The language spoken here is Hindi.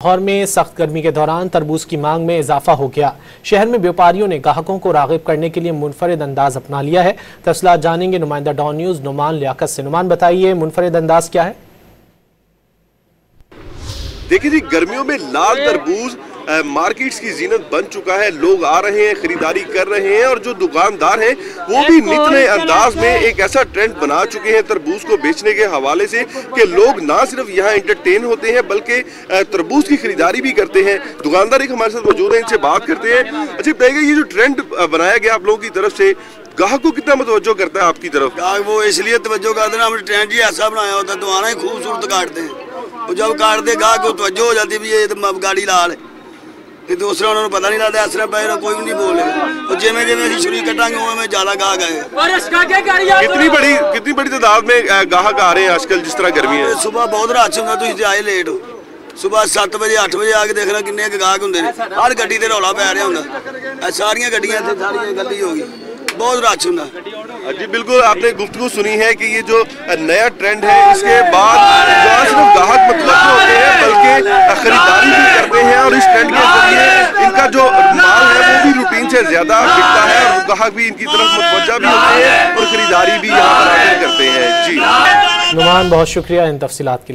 लाहौर में सख्त गर्मी के दौरान तरबूज की मांग में इजाफा हो गया। शहर में व्यापारियों ने ग्राहकों को राग़िब करने के लिए मुनफरिद अंदाज अपना लिया है। तफसीलात जानेंगे नुमाइंदा डॉन न्यूज़ नुमान लियाकत से। नुमान, बताइए मुनफरिद अंदाज क्या है? देखिए जी, गर्मियों में लाल तरबूज मार्केट्स की जीनत बन चुका है। लोग आ रहे हैं, खरीदारी कर रहे हैं और जो दुकानदार हैं वो भी नित नए अंदाज में एक ऐसा ट्रेंड बना चुके हैं तरबूज को बेचने के हवाले से कि लोग ना सिर्फ यहाँ एंटरटेन होते हैं बल्कि तरबूज की खरीदारी भी करते हैं। दुकानदार एक हमारे साथ मौजूद है, इनसे बात करते हैं। अच्छा बताइए, ये जो ट्रेंड बनाया गया आप लोगों की तरफ से, ग्राहक को कितना मतवज्जो करता है आपकी तरफ? वो इसलिए तवज्जो करते हैं, हमने ट्रेंड ही ऐसा बनाया होता है, दुकाना ही खूबसूरत काटते हैं। और जब काटते गाहक को तवज्जो हो जाती है ये तो गाड़ी लाल है, दूसरा उन्होंने पता नहीं लगता। इस तरह पहले कोई भी नहीं बोले और जिमें जिमें छुरी कटांगे उनमें ज्यादा गाहक आए। कितनी बड़ी तादाद में गाहक आ रहे हैं आजकल जिस तरह गर्मी है? सुबह बहुत रश होंगे, तुम आए लेट हो। सुबह 7 बजे 8 बजे आके देखना किन्ने गाहक होंगे। हर गड्डी ते रौला पै रहा होंगे, सारियां गड्डियां सारी गली हो गई, बहुत रश होंगे। जी बिल्कुल, आपने गुफ्तगू सुनी है कि ये जो नया ट्रेंड है इसके बाद सिर्फ गाहक मतलब होते हैं बल्कि खरीदारी भी करते हैं और इस ट्रेंड के जरिए इनका जो माल है वो भी रूटीन से ज्यादा बिकता है और ग्राहक भी इनकी तरफ मुतवज्जा भी होते हैं और खरीदारी भी यहाँ पर करते हैं। जी नुमान, बहुत शुक्रिया इन तफसीलात के लिए।